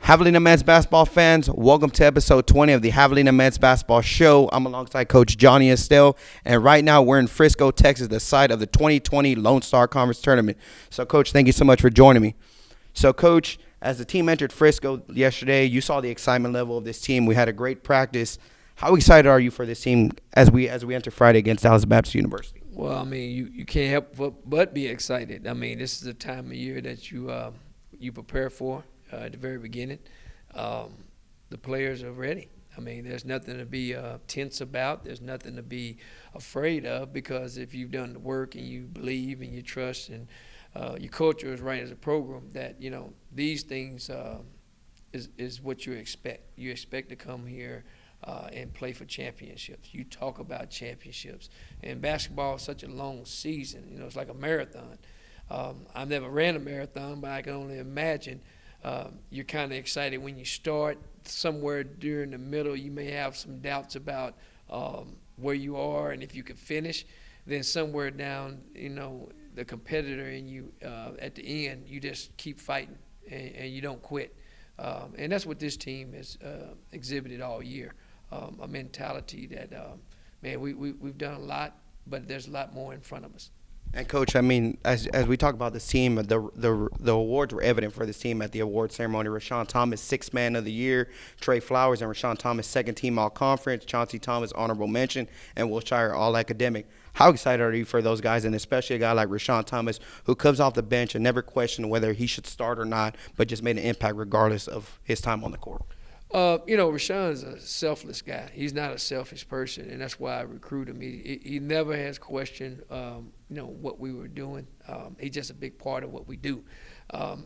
Javelina men's basketball fans, welcome to episode 20 of the Javelina men's basketball show. I'm alongside Coach Johnny Estelle, and right now we're in Frisco, Texas, the site of the 2020 Lone Star Conference Tournament. So, Coach, thank you so much for joining me. So, Coach, as the team entered Frisco yesterday, you saw the excitement level of this team. We had a great practice. How excited are you for this team as we enter Friday against Dallas Baptist University? Well, I mean, you can't help but be excited. I mean, this is the time of year that you prepare for at the very beginning. The players are ready. I mean, there's nothing to be tense about. There's nothing to be afraid of, because if you've done the work and you believe and you trust and your culture is right as a program, that, you know, these things is what you expect. You expect to come here and play for championships. You talk about championships. And basketball is such a long season. You know, it's like a marathon. I've never ran a marathon, but I can only imagine you're kind of excited when you start. Somewhere during the middle, you may have some doubts about where you are and if you can finish. Then somewhere down, you know, the competitor in you, at the end, you just keep fighting and you don't quit. And that's what this team has exhibited all year. A mentality that, man, we've done a lot, but there's a lot more in front of us. And, Coach, I mean, as we talk about this team, the awards were evident for this team at the award ceremony. Rashon Thomas, Sixth Man of the Year. Trey Flowers and Rashon Thomas, Second Team All-Conference. Chauncey Thomas, Honorable Mention. And Will Shire, All-Academic. How excited are you for those guys, and especially a guy like Rashon Thomas, who comes off the bench and never questioned whether he should start or not, but just made an impact regardless of his time on the court? You know, Rashon's a selfless guy. He's not a selfish person, and that's why I recruit him. He never has questioned, you know, what we were doing. He's just a big part of what we do.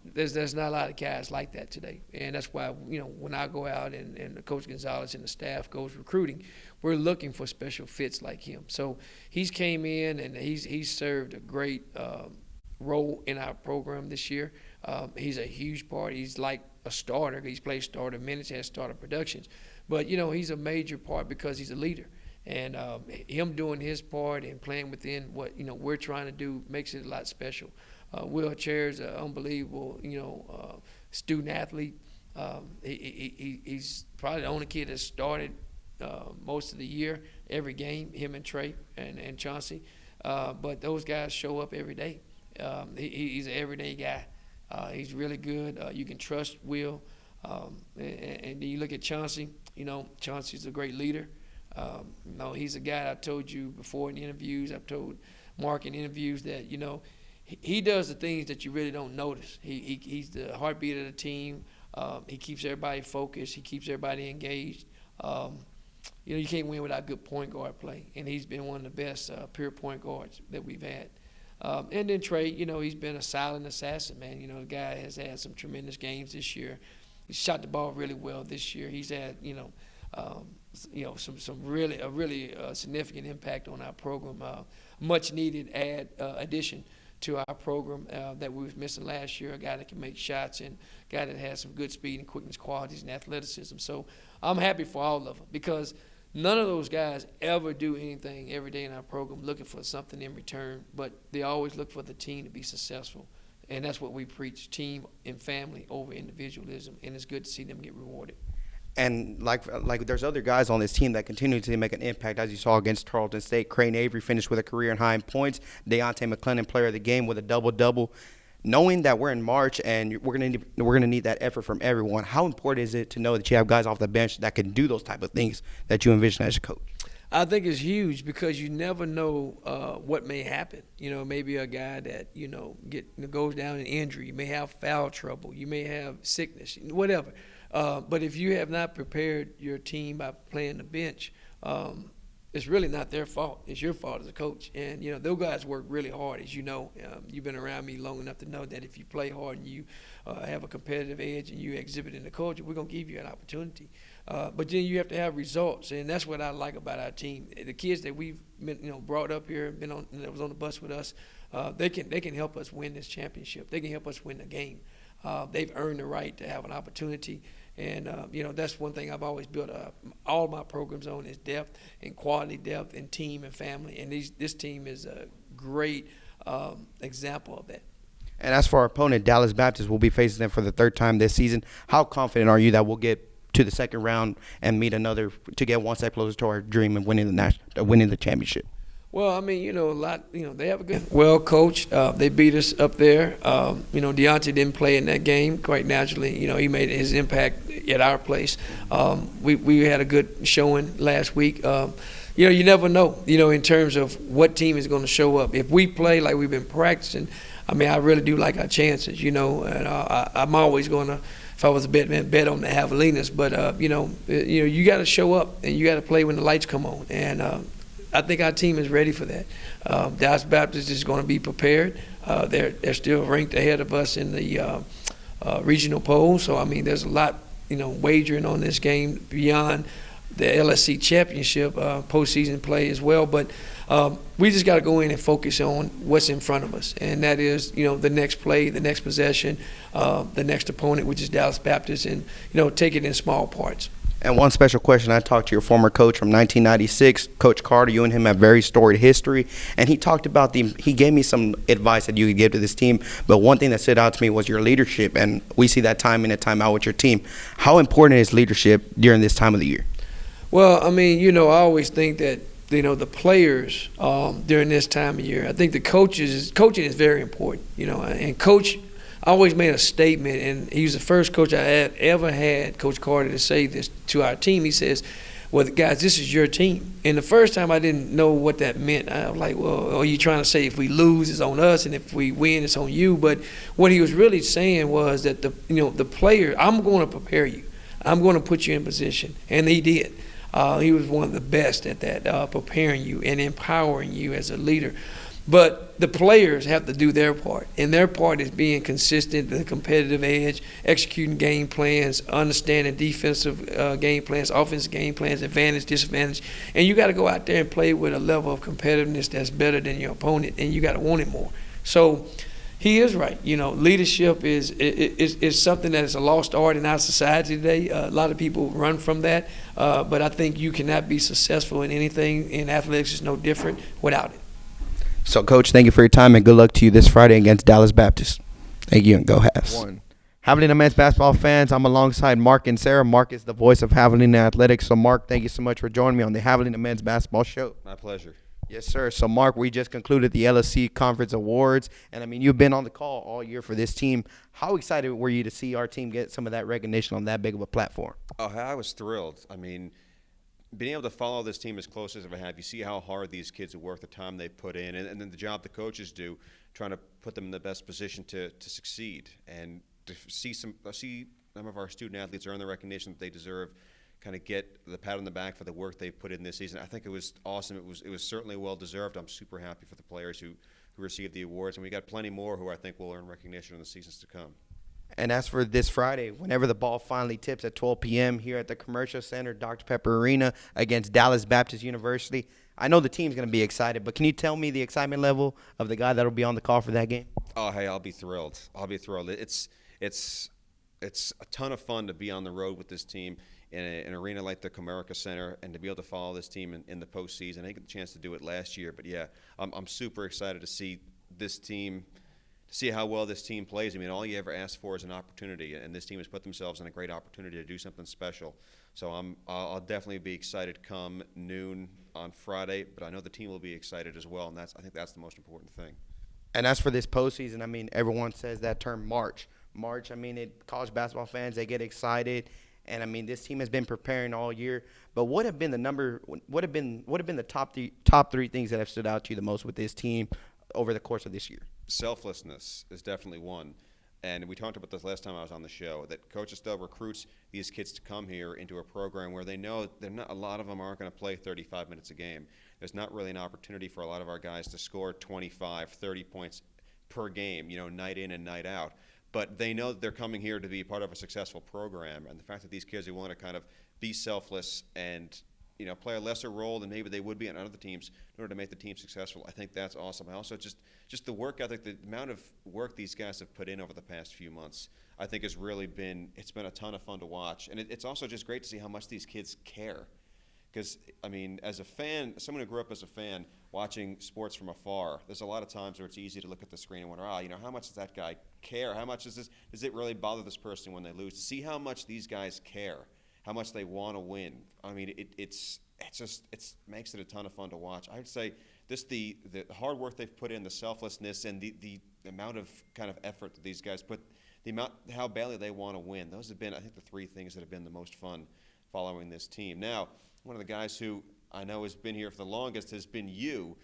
There's not a lot of guys like that today, and that's why, you know, when I go out and Coach Gonzalez and the staff goes recruiting, we're looking for special fits like him. So he's came in and he's served a great role in our program this year. He's a huge part. He's like a starter. He's played starter minutes, has starter productions. But, you know, he's a major part because he's a leader. And him doing his part and playing within what, you know, we're trying to do makes it a lot special. Will Chair's an unbelievable, you know, student athlete. He's probably the only kid that started most of the year, every game, him and Trey and Chauncey. But those guys show up every day. He's an everyday guy. He's really good. You can trust Will. And then you look at Chauncey. You know, Chauncey's a great leader. You know, he's a guy I told you before in interviews. I've told Mark in interviews that, you know, he does the things that you really don't notice. He's the heartbeat of the team. He keeps everybody focused. He keeps everybody engaged. You know, you can't win without good point guard play. And he's been one of the best pure point guards that we've had. And then Trey, you know, he's been a silent assassin, man. You know, the guy has had some tremendous games this year. He shot the ball really well this year. He's had, you know, some really significant impact on our program. Much needed addition to our program that we was missing last year. A guy that can make shots and a guy that has some good speed and quickness qualities and athleticism. So I'm happy for all of them, because none of those guys ever do anything every day in our program looking for something in return, but they always look for the team to be successful. And that's what we preach, team and family over individualism, and it's good to see them get rewarded. And like there's other guys on this team that continue to make an impact, as you saw against Tarleton State. Crane Avery finished with a career high in points. Deontay McClellan, player of the game, with a double-double. Knowing that we're in March and we're gonna need that effort from everyone, how important is it to know that you have guys off the bench that can do those type of things that you envision as a coach? I think it's huge, because you never know what may happen. You know, maybe a guy that, you know, goes down in injury. You may have foul trouble. You may have sickness, whatever. But if you have not prepared your team by playing the bench, it's really not their fault. It's your fault as a coach. And, you know, those guys work really hard, as you know. You've been around me long enough to know that if you play hard and you have a competitive edge and you exhibit in the culture, we're going to give you an opportunity. But then you have to have results, and that's what I like about our team. The kids that we've been, you know, brought up here, that was on the bus with us, they can help us win this championship. They can help us win the game. They've earned the right to have an opportunity. And, you know, that's one thing I've always built all my programs on, is depth and quality depth and team and family. And this team is a great example of that. And as for our opponent, Dallas Baptist, will be facing them for the third time this season. How confident are you that we'll get to the second round and meet another to get one step closer to our dream of winning the championship? Well, I mean, they have a good, well coached. They beat us up there. Deontay didn't play in that game quite naturally. He made his impact at our place. We had a good showing last week. You never know, in terms of what team is going to show up. If we play like we've been practicing, I mean, I really do like our chances, and I'm always going to, if I was a bet man, bet on the Javelinas. But, you got to show up and you got to play when the lights come on. And I think our team is ready for that. Dallas Baptist is going to be prepared. They're still ranked ahead of us in the regional poll. So, I mean, there's a lot, wagering on this game beyond the LSC championship postseason play as well. But we just got to go in and focus on what's in front of us. And that is, the next play, the next possession, the next opponent, which is Dallas Baptist, and, take it in small parts. And one special question, I talked to your former coach from 1996, Coach Carter. You and him have very storied history. And he talked about he gave me some advice that you could give to this team. But one thing that stood out to me was your leadership. And we see that time in and time out with your team. How important is leadership during this time of the year? Well, I mean, I always think that, the players during this time of year, I think the coaching is very important, and Coach always made a statement, and he was the first coach I had ever had, Coach Carter, to say this to our team. He says, well, guys, this is your team. And the first time I didn't know what that meant. I was like, well, are you trying to say if we lose, it's on us, and if we win, it's on you? But what he was really saying was that the player, I'm going to prepare you. I'm going to put you in position. And he did. He was one of the best at that, preparing you and empowering you as a leader. But the players have to do their part, and their part is being consistent, the competitive edge, executing game plans, understanding defensive game plans, offensive game plans, advantage, disadvantage. And you got to go out there and play with a level of competitiveness that's better than your opponent, and you got to want it more. So he is right. Leadership is something that is a lost art in our society today. A lot of people run from that, but I think you cannot be successful in anything, in athletics is no different, without it. So, Coach, thank you for your time, and good luck to you this Friday against Dallas Baptist. Thank you, and go Havs. Javelina men's basketball fans, I'm alongside Mark and Sarah. Mark is the voice of Javelina Athletics. So, Mark, thank you so much for joining me on the Javelina men's basketball show. My pleasure. Yes, sir. So, Mark, we just concluded the LSC Conference Awards, and, I mean, you've been on the call all year for this team. How excited were you to see our team get some of that recognition on that big of a platform? Oh, I was thrilled. I mean, being able to follow this team as close as I have, you see how hard these kids have worked, the time they put in, and then the job the coaches do, trying to put them in the best position to succeed. And to see some of our student athletes earn the recognition that they deserve, kind of get the pat on the back for the work they've put in this season. I think it was awesome. It was certainly well deserved. I'm super happy for the players who received the awards, and we got plenty more who I think will earn recognition in the seasons to come. And as for this Friday, whenever the ball finally tips at 12 p.m. here at the Commercial Center, Dr. Pepper Arena against Dallas Baptist University, I know the team's going to be excited, but can you tell me the excitement level of the guy that will be on the call for that game? Oh, hey, I'll be thrilled. It's a ton of fun to be on the road with this team in an arena like the Comerica Center, and to be able to follow this team in the postseason. I didn't get the chance to do it last year, but yeah, I'm super excited to see this team, to see how well this team plays. I mean, all you ever ask for is an opportunity, and this team has put themselves in a great opportunity to do something special. So I'll definitely be excited come noon on Friday, but I know the team will be excited as well, and I think that's the most important thing. And as for this postseason, I mean, everyone says that term March. I mean, college basketball fans, they get excited. And I mean, this team has been preparing all year. But what have been the top three things that have stood out to you the most with this team over the course of this year? Selflessness is definitely one. And we talked about this last time I was on the show, that Coach Estelle recruits these kids to come here into a program where they know a lot of them aren't going to play 35 minutes a game. There's not really an opportunity for a lot of our guys to score 25, 30 points per game, night in and night out. But they know that they're coming here to be part of a successful program, and the fact that these kids who want to kind of be selfless and play a lesser role than maybe they would be on other teams in order to make the team successful, I think that's awesome. I also just the work ethic, the amount of work these guys have put in over the past few months, I think has really been a ton of fun to watch, and it's also just great to see how much these kids care. Because, I mean, as a fan, someone who grew up as a fan, watching sports from afar, there's a lot of times where it's easy to look at the screen and wonder, how much does that guy care? How much does it really bother this person when they lose? To see how much these guys care, how much they want to win. I mean, it makes it a ton of fun to watch. I'd say the hard work they've put in, the selflessness, and the amount of kind of effort that these guys put, how badly they want to win. Those have been, I think, the three things that have been the most fun following this team. Now, one of the guys who I know has been here for the longest has been you.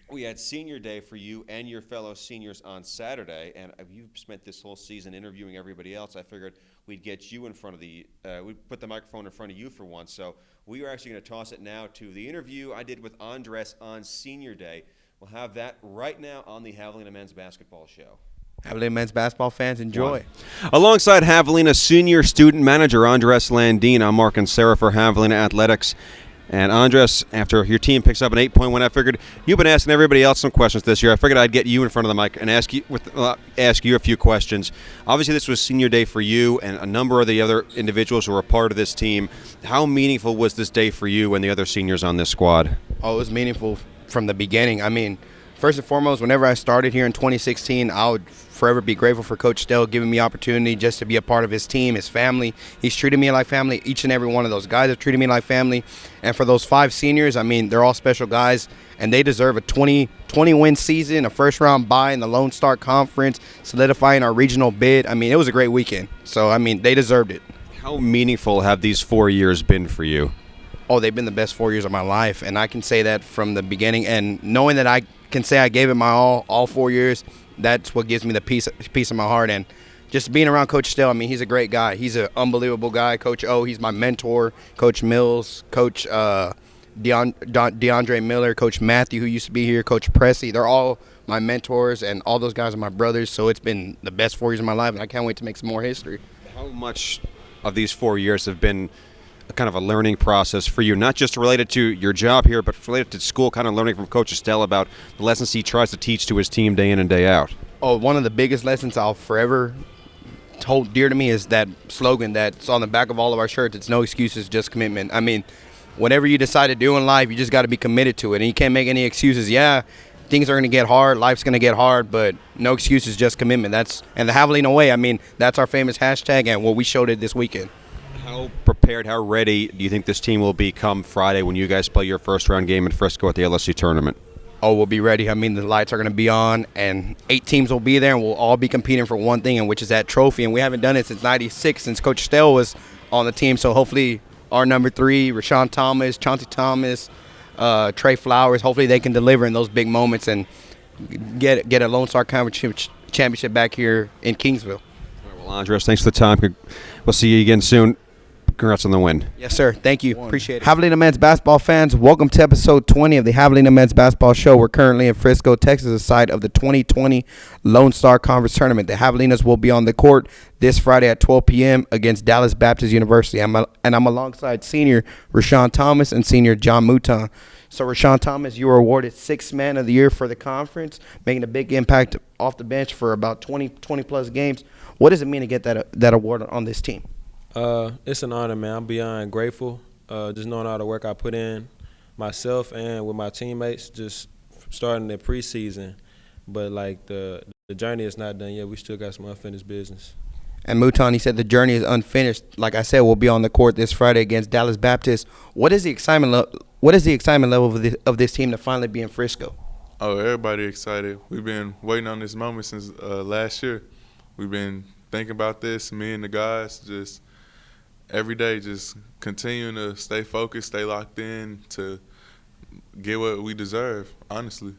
We had senior day for you and your fellow seniors on Saturday, and you've spent this whole season interviewing everybody else. I figured we'd get you in front of we'd put the microphone in front of you for once. So we are actually going to toss it now to the interview I did with Andres on senior day. We'll have that right now on the Javelina Men's Basketball Show. Javelina men's basketball fans, enjoy. Alongside Javelina senior student manager Andres Landin, I'm Mark Inserra for Javelina Athletics. And Andres, after your team picks up an 8-point win, I figured you've been asking everybody else some questions this year. I figured I'd get you in front of the mic and ask you a few questions. Obviously, this was senior day for you and a number of the other individuals who were a part of this team. How meaningful was this day for you and the other seniors on this squad? Oh, it was meaningful from the beginning. I mean, first and foremost, whenever I started here in 2016, I would forever be grateful for Coach Estelle giving me opportunity just to be a part of his team, his family. He's treated me like family. Each and every one of those guys have treated me like family. And for those 5 seniors, I mean, they're all special guys, and they deserve a 20-win season, a first-round bye in the Lone Star Conference, solidifying our regional bid. I mean, it was a great weekend. So, I mean, they deserved it. How meaningful have these 4 years been for you? Oh, they've been the best 4 years of my life, and I can say that from the beginning. And knowing that I can say I gave it my all 4 years, that's what gives me the peace of my heart. And just being around Coach Estelle, I mean, he's a great guy. He's an unbelievable guy. Coach O, he's my mentor. Coach Mills, Coach DeAndre Miller, Coach Matthew, who used to be here, Coach Pressey. They're all my mentors, and all those guys are my brothers. So it's been the best 4 years of my life, and I can't wait to make some more history. How much of these 4 years have been kind of a learning process for you, not just related to your job here, but related to school, kind of learning from Coach Estelle about the lessons he tries to teach to his team day in and day out? Oh, one of the biggest lessons I'll forever hold dear to me is that slogan that's on the back of all of our shirts. It's no excuses, just commitment. I mean, whatever you decide to do in life, you just got to be committed to it, and you can't make any excuses. Yeah, things are going to get hard, life's going to get hard, but no excuses, just commitment. And the Javelina way, I mean, that's our famous hashtag and what we showed it this weekend. How prepared, how ready do you think this team will be come Friday when you guys play your first-round game in Frisco at the LSC tournament? Oh, we'll be ready. I mean, the lights are going to be on, and 8 teams will be there, and we'll all be competing for one thing, and which is that trophy. And we haven't done it since '96, since Coach Estelle was on the team. So hopefully our number 3, Rashon Thomas, Chauncey Thomas, Trey Flowers, hopefully they can deliver in those big moments and get a Lone Star Conference championship back here in Kingsville. All right, well, Andres, thanks for the time. We'll see you again soon. Congrats on the win. Yes, sir. Thank you. Appreciate it. Javelina men's basketball fans, welcome to episode 20 of the Javelina men's basketball show. We're currently in Frisco, Texas, the site of the 2020 Lone Star Conference tournament. The Javelinas will be on the court this Friday at 12 p.m. against Dallas Baptist University. I'm alongside senior Rashon Thomas and senior John Mouton. So, Rashon Thomas, you were awarded 6th man of the year for the conference, making a big impact off the bench for about 20-plus games. What does it mean to get that award on this team? It's an honor, man. I'm beyond grateful. Just knowing all the work I put in myself and with my teammates, just starting the preseason. But like the journey is not done yet. We still got some unfinished business. And Mouton, he said the journey is unfinished. Like I said, we'll be on the court this Friday against Dallas Baptist. What is the excitement level of this team to finally be in Frisco? Oh, everybody excited. We've been waiting on this moment since last year. We've been thinking about this, me and the guys, just every day, just continuing to stay focused, stay locked in to get what we deserve, honestly.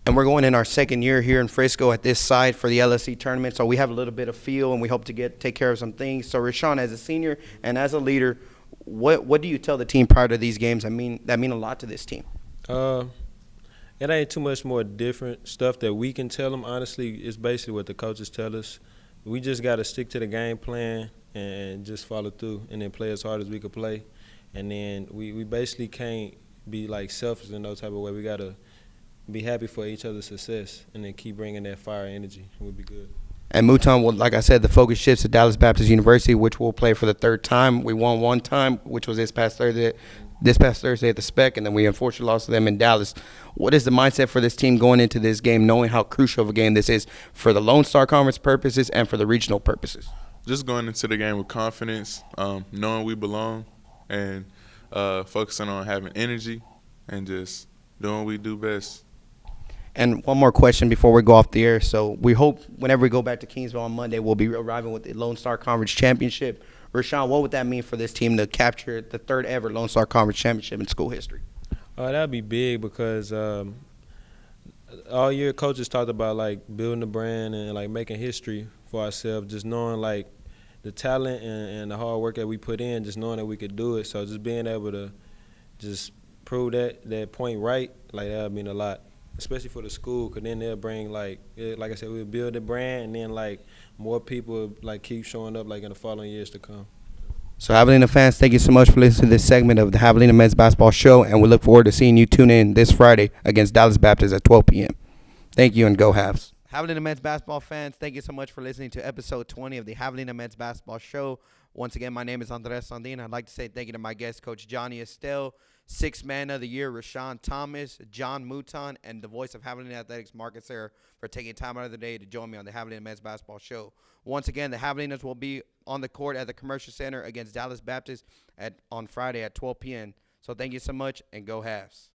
And we're going in our 2nd year here in Frisco at this site for the LSC tournament, so we have a little bit of feel, and we hope to take care of some things. So, Rashon, as a senior and as a leader, what do you tell the team prior to these games? I mean, that mean a lot to this team. It ain't too much more different stuff that we can tell them. Honestly, it's basically what the coaches tell us. We just got to stick to the game plan and just follow through and then play as hard as we could play. And then we basically can't be, like, selfish in no type of way. We got to be happy for each other's success and then keep bringing that fire energy, and we'll be good. And Mouton, well, like I said, the focus shifts to Dallas Baptist University, which we'll play for the 3rd time. We won 1 time, which was this past Thursday this past Thursday at the Spec, and then we unfortunately lost to them in Dallas. What is the mindset for this team going into this game, knowing how crucial of a game this is for the Lone Star Conference purposes and for the regional purposes? Just going into the game with confidence, knowing we belong, and focusing on having energy and just doing what we do best. And one more question before we go off the air. So we hope whenever we go back to Kingsville on Monday, we'll be arriving with the Lone Star Conference Championship. Rashon, what would that mean for this team to capture the third ever Lone Star Conference Championship in school history? That'd be big because all year coaches talked about like building the brand and like making history for ourselves, just knowing like the talent and the hard work that we put in, just knowing that we could do it. So just being able to just prove that point right, like that would mean a lot, especially for the school, because then they'll bring like I said, we'll build the brand, and then like more people like keep showing up like in the following years to come. So Javelina fans, thank you so much for listening to this segment of the Javelina Men's Basketball Show, and we look forward to seeing you tune in this Friday against Dallas Baptist at 12 p.m. Thank you, and go Habs. Javelina Men's Basketball fans, thank you so much for listening to episode 20 of the Javelina Men's Basketball Show. Once again, my name is Andres Landin. I'd like to say thank you to my guest, Coach Johnny Estelle, Sixth Man of the Year, Rashon Thomas, John Mouton, and the voice of Javelina Athletics, Marcus Sarah, for taking time out of the day to join me on the Javelina Men's Basketball Show. Once again, the Javelinas will be on the court at the Commercial Center against Dallas Baptist on Friday at 12 p.m. So thank you so much, and go Havs.